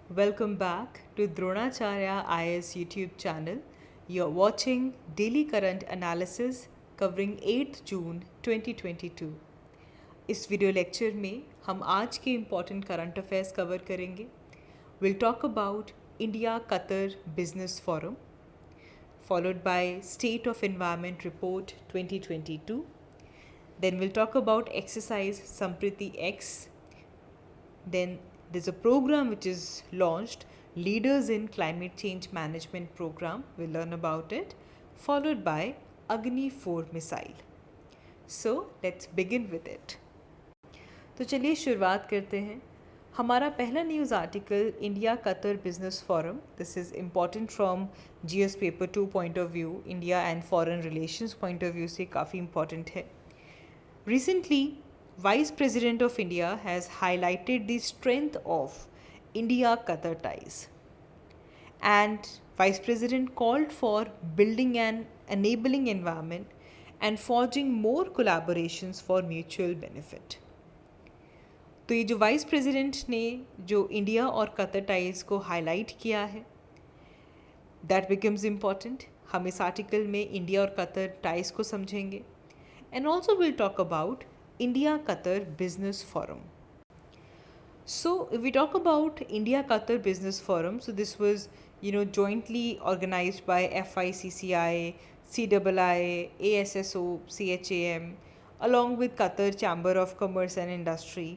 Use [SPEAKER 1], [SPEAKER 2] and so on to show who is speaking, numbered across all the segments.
[SPEAKER 1] Welcome back to Dronacharya IS YouTube channel. You're watching Daily Current Analysis covering 8th June 2022. इस video lecture में हम आज के important current affairs cover करेंगे. We'll talk about India Qatar Business Forum, followed by State of Environment Report 2022. Then we'll talk about exercise Sampriti X. Then there's a program which is launched, Leaders in Climate Change Management Program. We'll learn about it, followed by Agni 4 missile. So let's begin with it. तो चलिए शुरुआत करते हैं. हमारा पहला news article India Qatar business forum. This is important from GS paper 2 point of view. India and foreign relations point of view से काफ़ी important है. Recently, Vice President of India has highlighted the strength of India-Qatar ties, and Vice President called for building an enabling environment and forging more collaborations for mutual benefit. तो ये जो vice president ने जो India और Qatar ties को highlight किया है, that becomes important. हम इस आर्टिकल में इंडिया और कतर टाइज को समझेंगे. And also we'll talk about India-Qatar Business Forum. So if we talk about India-Qatar Business Forum, so this was, jointly organized by FICCI, CII, ASSO, CHAM, along with Qatar Chamber of Commerce and Industry.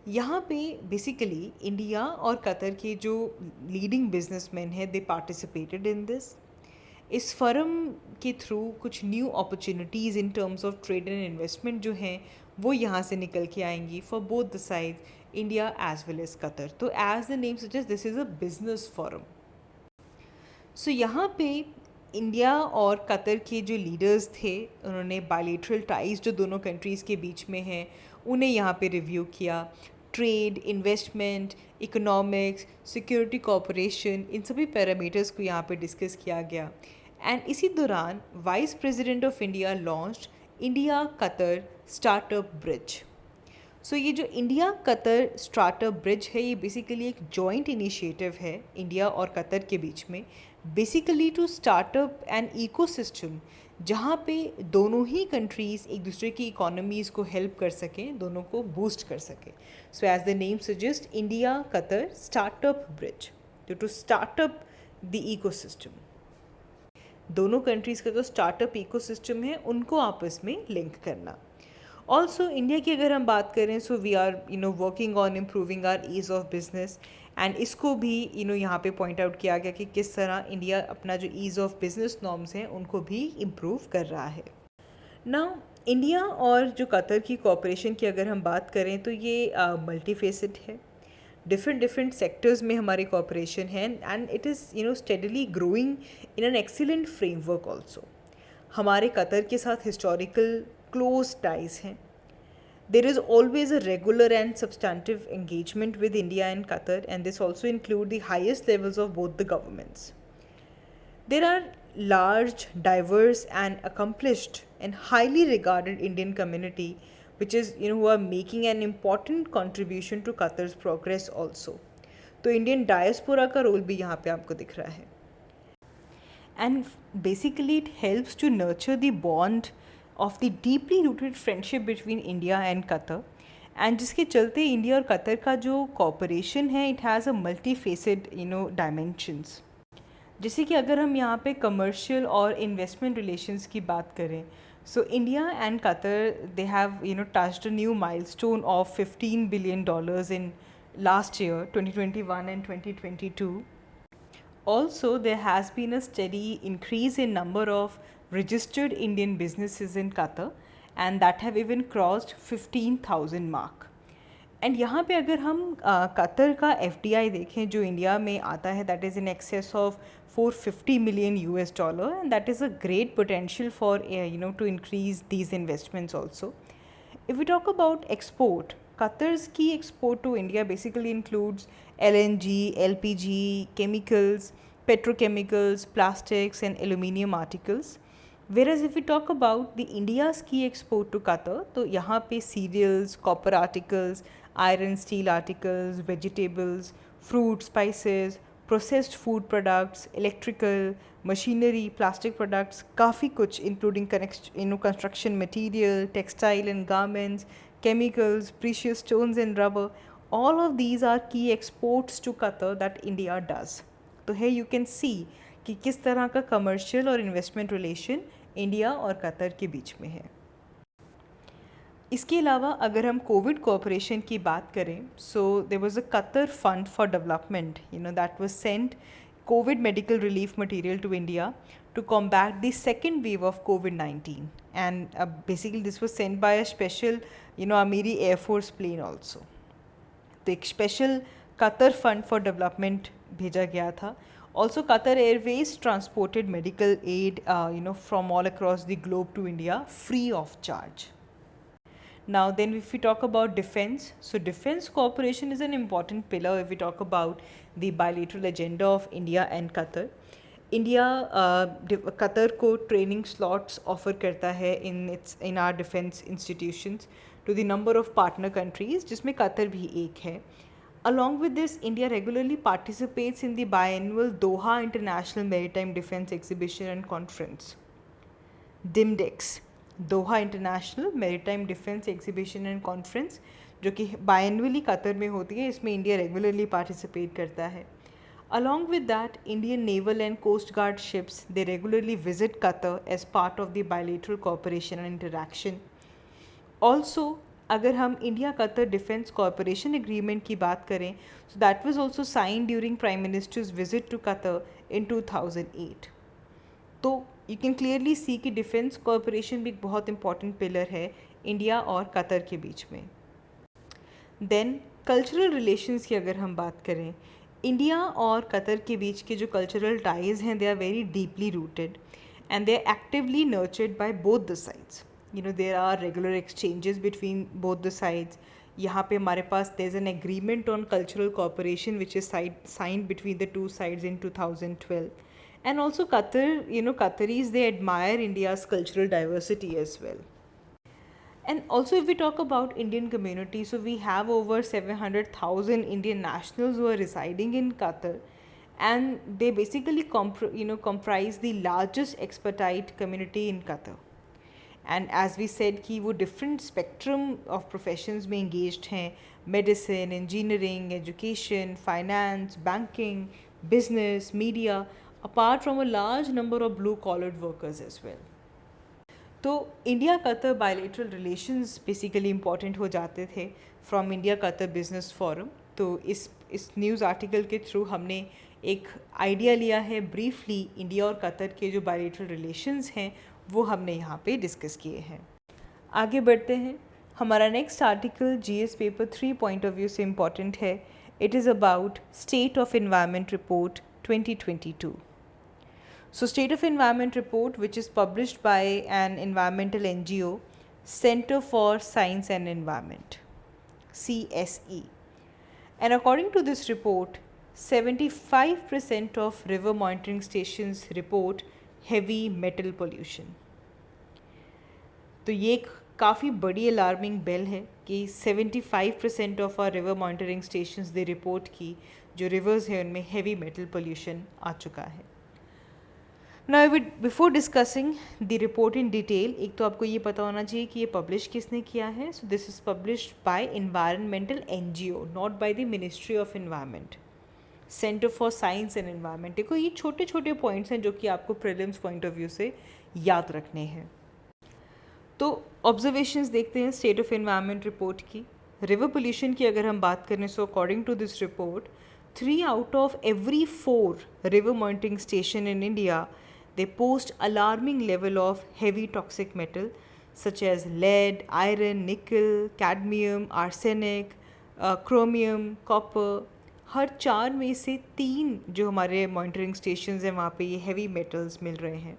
[SPEAKER 1] यहाँ पे basically India और Qatar के जो leading businessman हैं, they participated in this. इस firm के through कुछ new opportunities in terms of trade and investment जो हैं वो यहाँ से निकल के आएंगी for both the side, India as well as Qatar. तो as the name suggest, this is a business forum. So यहाँ पे इंडिया और कतर के जो लीडर्स थे, उन्होंने बायलैटरल टाइज जो दोनों कंट्रीज़ के बीच में हैं उन्हें यहाँ पे रिव्यू किया. Trade, investment, economics, security cooperation, इन सभी पैरामीटर्स को यहाँ पे डिस्कस किया गया. एंड इसी दौरान vice president of India launched India Qatar startup bridge. So ये जो इंडिया कतर स्टार्टअप ब्रिज है, ये बेसिकली एक जॉइंट इनिशिएटिव है इंडिया और कतर के बीच में, basically to startup an ecosystem जहाँ पे दोनों ही कंट्रीज़ एक दूसरे की इकोनॉमीज़ को हेल्प कर सकें, दोनों को बूस्ट कर सकें. So as the name suggest, India Qatar startup bridge, to startup the ecosystem. दोनों कंट्रीज़ का जो स्टार्टअप इकोसिस्टम है उनको आपस में लिंक करना. ऑल्सो इंडिया की अगर हम बात करें, so we are working on improving our ease of business, and इसको भी यहाँ पे पॉइंट आउट किया गया कि किस तरह इंडिया अपना जो ईज़ ऑफ बिजनेस नॉर्म्स हैं उनको भी इम्प्रूव कर रहा है. नाउ इंडिया और जो कतर की कोऑपरेशन की अगर हम बात करें तो ये मल्टीफेसेड है. डिफरेंट सेक्टर्स में हमारी कोऑपरेशन है, and it is steadily growing in an excellent framework also. हमारे कतर के साथ हिस्टोरिकल क्लोज टाइज हैं. There is always a regular and substantive engagement with India and Qatar, and this also include the highest levels of both the governments. There are large, diverse and accomplished and highly regarded Indian community which is who are making an important contribution to Qatar's progress also. तो Indian diaspora का role भी यहाँ पे आपको दिख रहा है. And basically it helps to nurture the bond of the deeply rooted friendship between India and Qatar, and जिसके चलते इंडिया और कतर का जो कॉपरेशन है, it has a multi facet dimensions. जैसे कि अगर हम यहाँ पे कमर्शियल और इन्वेस्टमेंट रिलेशंस की बात करें, so India and Qatar they have touched a new milestone of $15 billion in last year 2021 and 2022. Also, there has been a steady increase in number of registered Indian businesses in Qatar, and that have even crossed 15,000 mark. And यहाँ पे अगर हम Qatar का FDI देखें जो India में आता है, that is in excess of $450 million, and that is a great potential for to increase these investments also. If we talk about export, Qatar's key export to India basically includes LNG, LPG, chemicals, petrochemicals, plastics and aluminium articles. Whereas if we talk about the India's key export to Qatar, तो यहाँ पे cereals, copper articles, iron steel articles, vegetables, fruit, spices, processed food products, electrical, machinery, plastic products, काफ़ी कुछ including construction material, textile and garments, chemicals, precious stones and rubber. All of these are key exports to Qatar that India does. तो here you can see कि किस तरह का commercial और investment relation India और Qatar के बीच में है. इसके अलावा अगर हम कोविड कोऑपरेशन की बात करें, so there was a Qatar fund for development, that was sent COVID medical relief material to India to combat the second wave of COVID-19. And basically this was sent by a special, Amiri Air Force plane also. तो एक special Qatar fund for development भेजा गया था. Also, Qatar Airways transported medical aid, from all across the globe to India free of charge. Now, then if we talk about defense, so defense cooperation is an important pillar if we talk about the bilateral agenda of India and Qatar. India, Qatar को training slots offer करता है in our defense institutions to the number of partner countries, जिसमें Qatar भी एक है. Along with this, India regularly participates in the biannual Doha International Maritime Defence Exhibition and Conference, DIMDEX, Doha International Maritime Defence Exhibition and Conference, जो कि biannually Qatar में होती है. इसमें इंडिया रेगुलरली पार्टिसिपेट करता है. Along with that, Indian naval and coast guard ships, they regularly visit Qatar as part of the bilateral cooperation and interaction. Also, अगर हम India Qatar defence corporation agreement की बात करें, so that was also sign during prime minister's visit to Qatar in 2008. तो you can clearly see कि defence corporation भी एक बहुत इंपॉर्टेंट पिलर है इंडिया और कतर के बीच में. देन कल्चरल रिलेशंस की अगर हम बात करें, इंडिया और कतर के बीच के जो कल्चरल टाइज हैं, they are very deeply rooted and they are actively nurtured by both the sides. There are regular exchanges between both the sides. यहाँ पे हमारे पास there's an agreement on cultural cooperation which is signed between the two sides in 2012. And also Qatar, Qataris, they admire India's cultural diversity as well. And also if we talk about Indian community, so we have over 700,000 Indian nationals who are residing in Qatar. And they basically comprise the largest expatriate community in Qatar. And as we said कि वो different spectrum of professions में engaged हैं, medicine, engineering, education, finance, banking, business, media, apart from a large number of blue collared workers as well. तो India Qatar bilateral relations basically important हो जाते थे from India Qatar business forum. तो इस news article के through हमने एक idea लिया है ब्रीफली इंडिया और कतर के जो बायलेटरल रिलेशंस हैं वो हमने यहाँ पे डिस्कस किए हैं. आगे बढ़ते हैं. हमारा next article GS paper 3 point of view से इम्पॉर्टेंट है. It is about state of environment report 2022. So state of environment report which is published by N environmental NGO, centre for science and environment, CSE. And according to this report, 75% of river monitoring stations report heavy metal pollution. तो ये एक काफ़ी बड़ी alarming bell है कि 75% of our river monitoring stations they report की जो reverse हैं उनमें हेवी मेटल पोल्यूशन आ चुका है. Now before discussing the report in detail, एक तो आपको ये पता होना चाहिए कि ये पब्लिश किसने किया है. So this is published by environmental NGO, not by the ministry of environment, centre for science and environment. देखो ये छोटे छोटे पॉइंट्स हैं जो कि आपको प्रीलिम्स पॉइंट ऑफ व्यू से याद रखने हैं. तो ऑब्जर्वेशंस देखते हैं स्टेट ऑफ एनवायरनमेंट रिपोर्ट की. रिवर पोल्यूशन की अगर हम बात करें, so according to this report 3 out of every 4 river monitoring station in India, they post alarming level of heavy toxic metal such as lead, iron, nickel, cadmium, arsenic, chromium, copper. हर 4 में से 3 जो हमारे monitoring stations हैं वहाँ पे ये heavy metals मिल रहे हैं.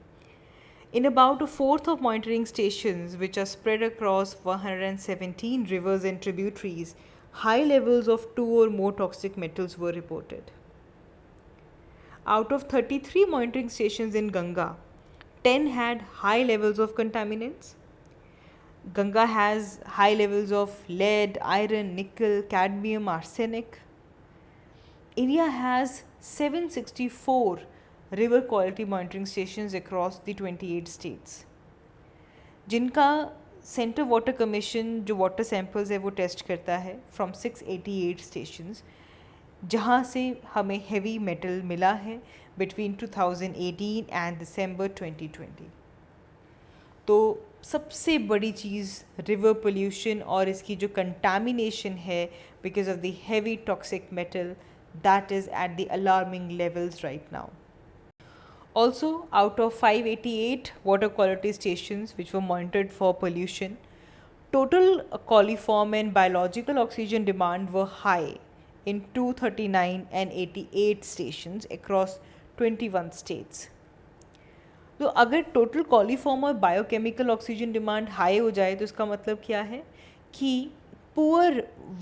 [SPEAKER 1] In about a fourth of monitoring stations, which are spread across 117 rivers and tributaries, high levels of 2 or more toxic metals were reported. Out of 33 monitoring stations in Ganga, 10 had high levels of contaminants. Ganga has high levels of lead, iron, nickel, cadmium, arsenic. India has 764 river quality monitoring stations across the 28 states, जिनका centre water commission जो water samples है वो test करता है from 688 stations, जहाँ से हमें heavy metal मिला है बिटवीन 2018 एंड दिसंबर 2020। तो सबसे बड़ी चीज़ रिवर पोल्यूशन और इसकी जो कंटामिनेशन है because of the heavy toxic metal, that is at the alarming levels right now. Also, out of 588 water quality stations which were monitored for pollution, total coliform and biological oxygen demand were high in 239 and 88 stations across 21 states. तो अगर total coliform और biochemical oxygen demand high हो जाए तो इसका मतलब क्या है कि पुअर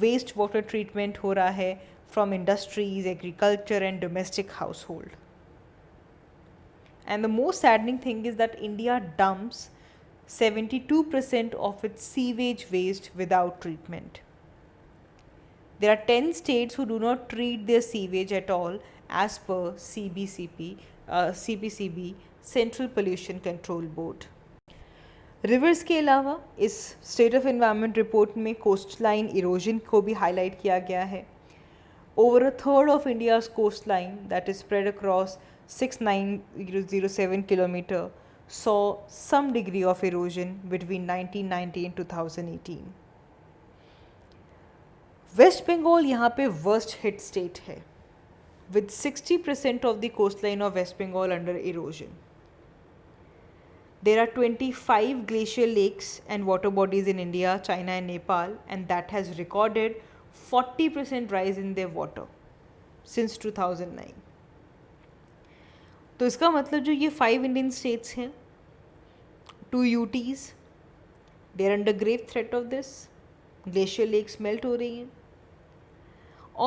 [SPEAKER 1] वेस्ट वाटर ट्रीटमेंट हो रहा है from industries, agriculture and domestic house hold. And the most saddening thing is that India dumps 72% of its sewage waste without treatment. There are 10 states who do not treat their sewage at all as per CPCB, Central Pollution Control Board. Reverse के अलावा इस state of environment report में coast line erosion को भी highlight किया गया है. Over a third of India's coastline, that is spread across 6907 kilometer, saw some degree of erosion between 1990 and 2018. West Bengal यहाँ पे worst hit state है, with 60% of the coastline of West Bengal under erosion. There are 25 glacial lakes and water bodies in India, China and Nepal, and that has recorded 40% rise in their water since 2009. तो इसका मतलब जो ये 5 Indian states हैं, 2 UTs, they are under grave threat of this. Glacier lakes melt हो रही हैं.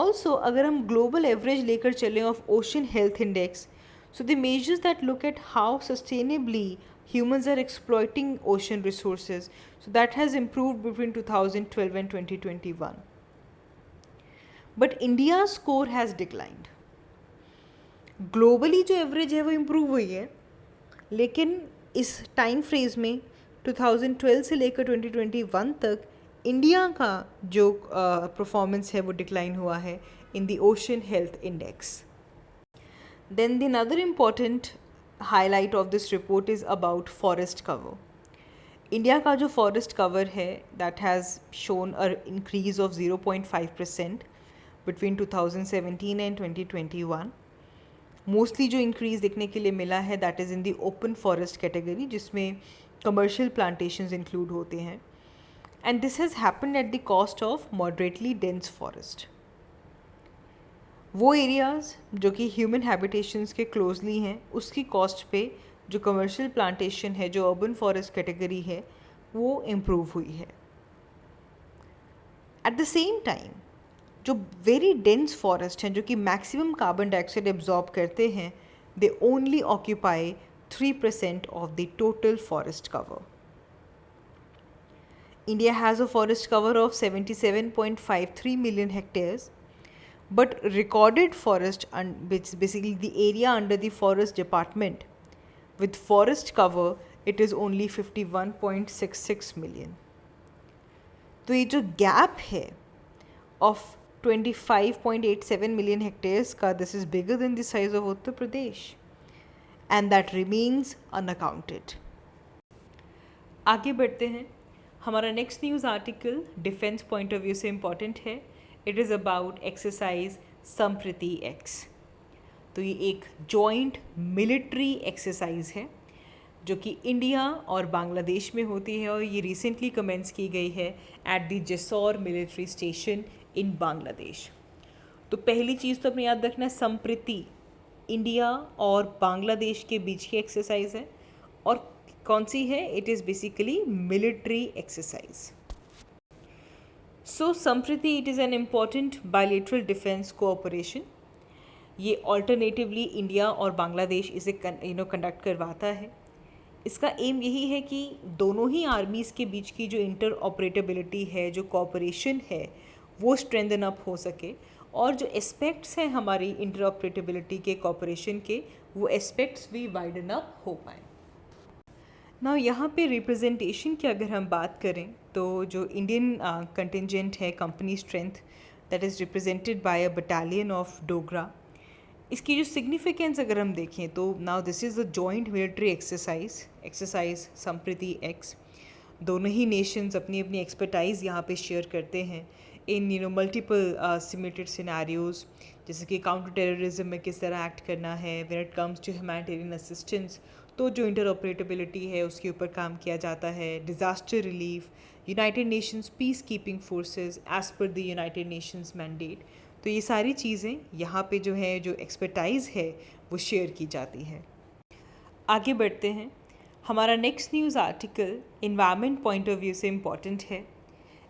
[SPEAKER 1] Also अगर हम ग्लोबल एवरेज लेकर चलें of ocean health index, so the measures that look at how sustainably humans are exploiting ocean resources, so that has improved between 2012 and 2021. But India's score has declined. Globally जो average है वो improve हुई है, लेकिन इस time phrase में 2012 से लेकर 2021 तक इंडिया का जो परफॉर्मेंस है वो डिक्लाइन हुआ है in the ocean health index. Then the another important highlight of this report is about forest cover. India का जो फॉरेस्ट कवर है that has shown a increase of 0.5% between 2017 and 2021. Mostly जो increase देखने के लिए मिला है that is in the open forest category, जिसमें कमर्शियल प्लांटेशंस इंक्लूड होते हैं, and this has happen at the cost of moderately dense forest. वो एरियाज़ जो कि ह्यूमन हैबिटेशंस के क्लोजली हैं उसकी कॉस्ट पे जो कमर्शियल प्लांटेशन है, जो अर्बन फॉरेस्ट कैटेगरी है, वो इम्प्रूव हुई है. एट द सेम टाइम जो वेरी डेंस फॉरेस्ट हैं जो कि मैक्सिमम कार्बन डाइऑक्साइड एब्जॉर्ब करते हैं, they only occupy 3% of the total forest cover. India has a forest cover of 77.53 million hectares, but recorded forest, basically the area under the forest department with forest cover, it is only 51.66 million. तो ये जो gap है of 25.87 million hectares का, this is bigger than the size of Uttar Pradesh, and that remains unaccounted. आगे बढ़ते हैं. हमारा next news article defence point of view से इम्पॉर्टेंट है. इट इज़ अबाउट एक्सरसाइज संप्रति एक्स. तो ये एक जॉइंट मिलिट्री एक्सरसाइज है जो कि इंडिया और बांग्लादेश में होती है, और ये रिसेंटली कमेंस की गई है at the Jessore military station in Bangladesh. तो पहली चीज़ तो अपने याद रखना, संप्रति इंडिया और बांग्लादेश के बीच की एक्सरसाइज है. और कौन सी है? It is basically military exercise. So Sampriti it is an important bilateral defence cooperation. ये ऑल्टरनेटिवली इंडिया और बांग्लादेश इसे कंडक्ट करवाता है. इसका एम यही है कि दोनों ही आर्मीज़ के बीच की जो इंटर ऑपरेटेबिलिटी है, जो कोऑपरेशन है, वो स्ट्रेंथन अप हो सके और जो एस्पेक्ट्स हैं हमारी इंटरऑपरेटेबिलिटी के, कॉपरेशन के, वो एस्पेक्ट्स भी वाइडन अप हो पाएँ। ना यहाँ पे रिप्रेजेंटेशन की अगर हम बात करें तो जो इंडियन कंटिजेंट है company strength that is represented by a battalion of Dogra, इसकी जो सिग्निफिकेंस अगर हम देखें तो now this is a joint military exercise Sampriti x. दोनों ही नेशंस अपनी अपनी एक्सपर्टाइज यहाँ पे शेयर करते हैं इन मल्टीपल सिमुलेटेड सिनेरियोज, जैसे कि काउंटर टेररिज्म में किस तरह एक्ट करना है, when it comes to humanitarian assistance तो जो इंटरऑपरेटेबिलिटी है उसके ऊपर काम किया जाता है, disaster relief, United Nations peace keeping forces as per the United Nations mandate. तो ये सारी चीज़ें यहाँ पे जो है, जो एक्सपर्टाइज़ है वो शेयर की जाती है। आगे बढ़ते हैं। हमारा next news article environment point of view से इम्पॉर्टेंट है।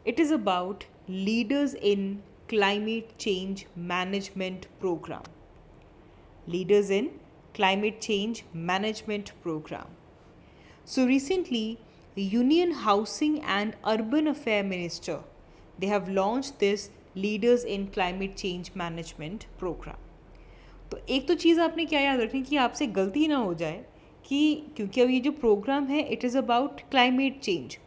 [SPEAKER 1] It is about leaders in climate change management programme. Leaders in Climate Change Management Program. So recently, Union Housing and Urban Affairs Minister, they have launched this Leaders in Climate Change Management Program. तो एक तो चीज़ आपने क्या याद रखनी कि आपसे गलती ना हो जाए कि क्योंकि अब ये जो प्रोग्राम है it is about climate change,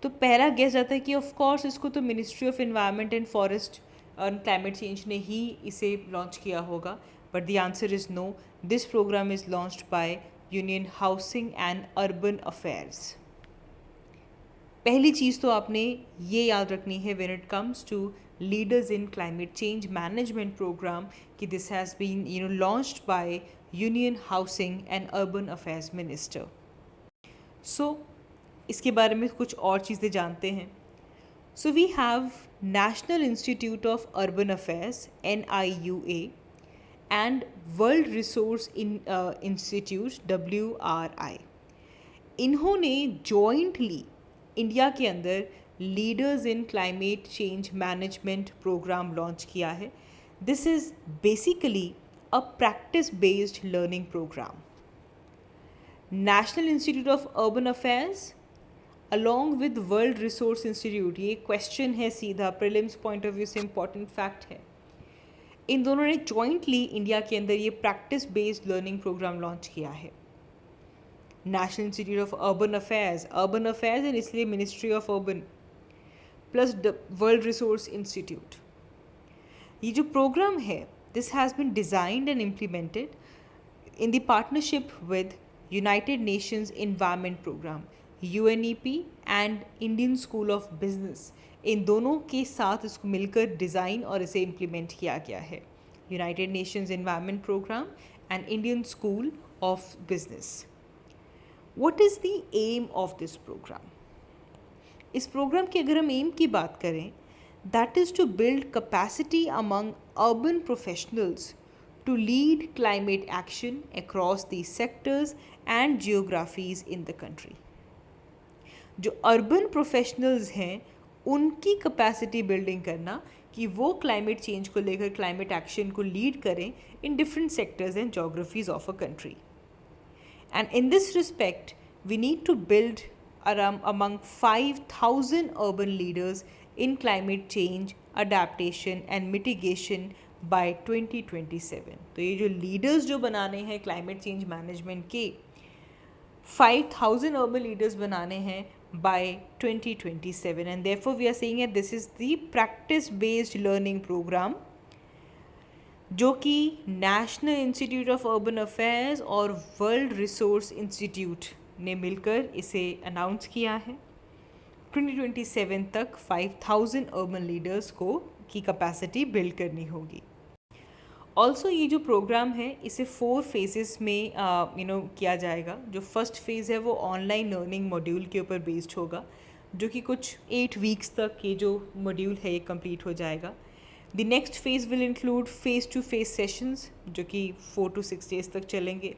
[SPEAKER 1] तो पहला गेस जाता है कि ऑफ कोर्स इसको तो ministry of environment and forest और क्लाइमेट चेंज ने ही इसे लॉन्च किया होगा, but the answer is no. This programme is launched by union housing and urban affairs. पहली चीज़ तो आपने ये याद रखनी है when it comes to leaders in climate change management programme कि this has been launched by union housing and urban affairs minister. So इसके बारे में कुछ और चीज़ें जानते हैं। So we have National Institute of Urban Affairs NIUA and World Resource Institute WRI। इन्होंने जॉइंटली इंडिया के अंदर leaders in climate change management programme launch किया है। This is basically a practice based learning programme. National Institute of Urban Affairs along with World Resource Institute, ये question है सीधा, prelims point of view से important fact है, इन दोनों ने जॉइंटली इंडिया के अंदर ये practice based learning programme launch किया है। National Institute of Urban Affairs and इसलिए ministry of urban plus World Resource Institute. ये जो प्रोग्राम है this has bin designed and implemented in the partnership with United Nations Environment Programme UNEP and Indian School of Business. इन दोनों के साथ इसको मिलकर डिज़ाइन और इसे इम्प्लीमेंट किया गया है, United Nations Environment Programme and Indian School of Business. What is the aim of this programme? इस प्रोग्राम की अगर हम एम की बात करें, that is to build capacity among urban professionals to lead climate action across the sectors and geographies in the country. जो urban professionals हैं उनकी कैपेसिटी बिल्डिंग करना कि वो क्लाइमेट चेंज को लेकर क्लाइमेट एक्शन को लीड करें in different sectors and geographies of a country. And in this respect we need to build among 5,000 urban leaders in climate change, adaptation and mitigation by 2027। तो ये जो leaders जो बनाने हैं क्लाइमेट चेंज मैनेजमेंट के 5,000 urban leaders बनाने हैं by 2027 and therefore we are saying that this is the practice based learning programme जो कि National Institute of Urban Affairs और वर्ल्ड रिसोर्स इंस्टीट्यूट ने मिलकर इसे अनाउंस किया है। 2027 तक 5,000 अर्बन लीडर्स को की कैपेसिटी बिल्ड करनी होगी। ऑल्सो ये जो प्रोग्राम है इसे 4 फेजेस में किया जाएगा। जो फर्स्ट फेज़ है वो ऑनलाइन लर्निंग मॉड्यूल के ऊपर बेस्ड होगा, जो कि कुछ 8 वीक्स तक ये जो मॉड्यूल है ये कंप्लीट हो जाएगा। The next phase will include face to face sessions जो कि 4 to 6 डेज तक चलेंगे।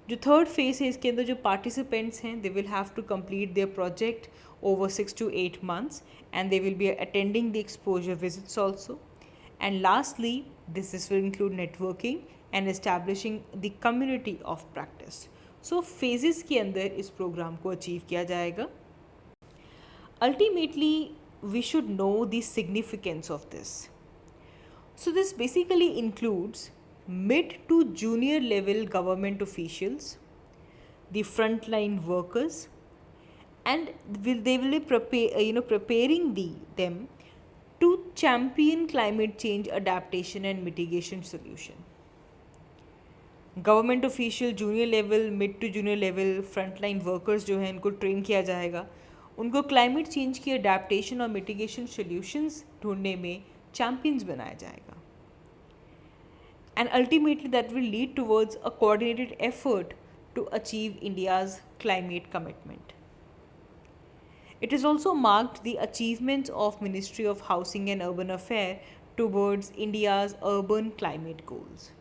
[SPEAKER 1] जो थर्ड फेज़ है इसके अंदर जो पार्टिसिपेंट्स हैं they will have to complete their project over 6 to 8 months and they will be attending the exposure visits also. And lastly, this will include networking and establishing the community of practice. So phases के अंदर इस programme को achieve किया जाएगा। Ultimately, we should know the significance of this. So this basically includes mid to junior level government officials, the frontline workers, and they will be preparing them to champion climate change adaptation and mitigation solution. Government official junior level, mid to junior level, frontline workers जो हैं इनको train किया जाएगा, उनको climate change की adaptation और mitigation solutions ढूंढने में चैम्पियंस बनाया जाएगा. And ultimately that will lead towards a coordinated effort to achieve India's climate commitment. It is also marked the achievements of Ministry of Housing and Urban Affairs towards India's urban climate goals.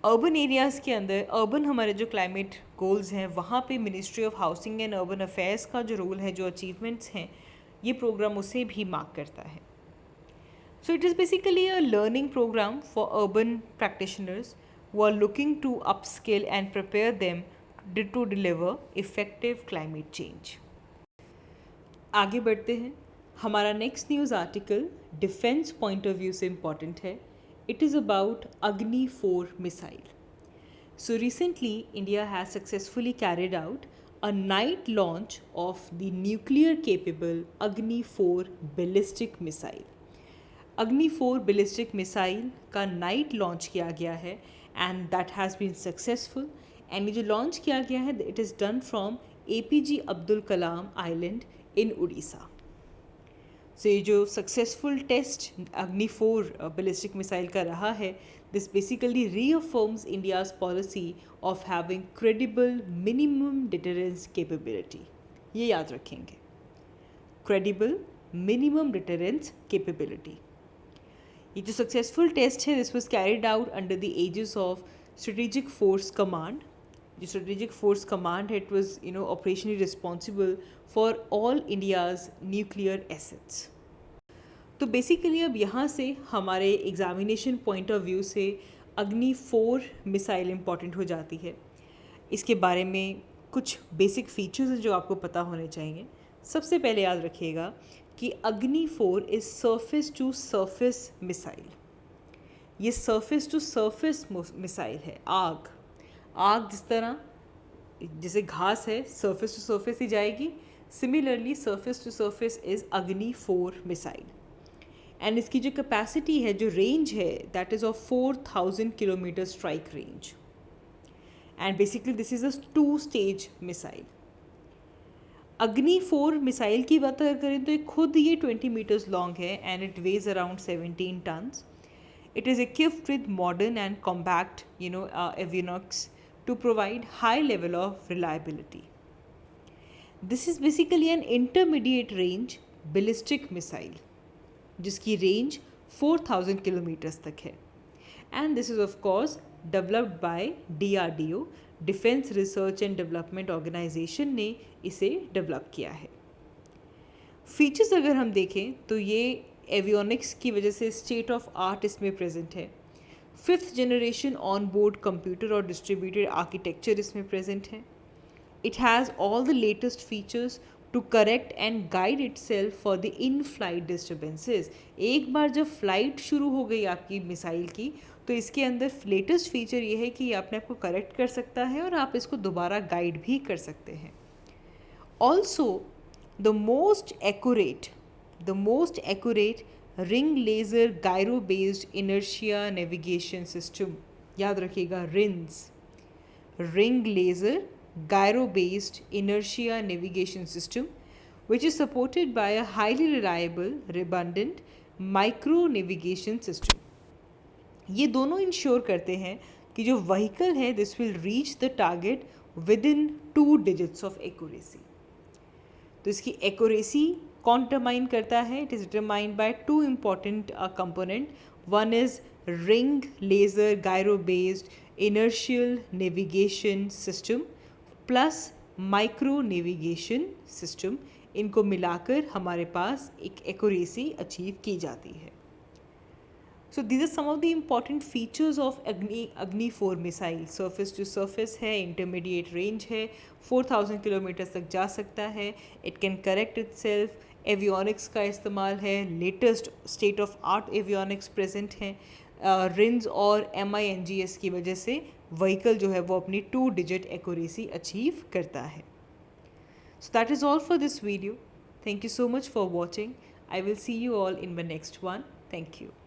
[SPEAKER 1] Urban areas के अंदर urban हमारे जो climate goals हैं वहाँ पे ministry of housing and urban affairs का जो role है, जो अचीवमेंट्स हैं, ये प्रोग्राम उसे भी मार्क करता है. So it is basically a learning programme for urban practitioners who are looking to upskill and prepare them to deliver effective climate change. आगे बढ़ते हैं. हमारा next news article defence point of view से important है. It is about Agni 4 missile. So recently, India has successfully carried out a night launch of the nuclear-capable Agni 4 ballistic missile. Agni 4 ballistic missile का night launch किया गया है and that has been successful. And ये जो launch किया गया है, it is done from APJ Abdul Kalam Island in Odisha. So ये जो सक्सेसफुल टेस्ट अग्नि 4 बैलिस्टिक मिसाइल का रहा है, this basically reaffirms India's policy of having credible minimum deterrence capability. ये याद रखेंगे, क्रेडिबल मिनिमम डिटरेंस कैपेबिलिटी. ये जो सक्सेसफुल टेस्ट है, this was carried out under the aegis of strategic force command. जो स्ट्रेटेजिक फोर्स कमांड है, it was operationally responsible for all India's nuclear assets. तो basically अब यहाँ से हमारे एग्ज़ामिनेशन पॉइंट ऑफ व्यू से अग्नि 4 मिसाइल इम्पॉर्टेंट हो जाती है. इसके बारे में कुछ बेसिक फीचर्स हैं जो आपको पता होने चाहिए. सबसे पहले याद रखिएगा कि Agni 4 is surface to surface missile. ये सरफेस टू सरफेस मिसाइल है. आग जिस तरह जैसे घास है, सरफेस टू सरफेस ही जाएगी, similarly surface to surface is Agni 4 missile. And इसकी जो कैपेसिटी है, जो रेंज है, that is of 4000 kilometre strike range. And basically this is a 2 stage missile. अग्नि 4 मिसाइल की बात अगर करें तो खुद ये 20 मीटर्स लॉन्ग है and it weighs around 17 tonnes. It is equipped with modern and compact avionics to provide high level of reliability. This is basically an intermediate range ballistic missile जिसकी रेंज 4000 किलोमीटर्स तक है. And this is of course developed by DRDO, defence research and development organisation ने इसे develop किया है. Features अगर हम देखें तो ये एवियोनिक्स की वजह से स्टेट ऑफ आर्ट इसमें प्रेजेंट है. 5th generation on board computer और डिस्ट्रीब्यूटेड आर्किटेक्चर इसमें प्रेजेंट है. It has all the latest features to correct and guide itself for the in flight disturbances. एक बार जब फ्लाइट शुरू हो गई आपकी मिसाइल की, तो इसके अंदर लेटेस्ट फीचर ये है कि ये अपने आप को करेक्ट कर सकता है और आप इसको दोबारा गाइड भी कर सकते हैं. Also the most accurate ring laser gyro based inertia navigation system, याद रखिएगा, ring laser gyro based inertia navigation system which is supported by a highly reliable redundant micro navigation system. ये दोनों इंश्योर करते हैं कि जो व्हीकल है this will reach the target with in 2 digits of accuracy. तो इसकी एक्यूरेसी कौन डिटरमाइन करता है? It is determined by 2 important component. One is ring laser gyro based inertial navigation system plus micro navigation system. इनको मिलाकर हमारे पास एक accuracy achieve की जाती है. So these are some of the important features of Agni 4 missile. Surface to surface है, intermediate range है, 4000 kilometre तक जा सकता है. It can correct itself avionics का इस्तेमाल है, latest state of art avionics present हैं। रिन्स और MINGS की वजह से व्हीकल जो है वो अपनी 2 डिजिट एक्यूरेसी अचीव करता है। So that is all for this video. Thank you so much for watching. I will see you all in my next one. Thank you.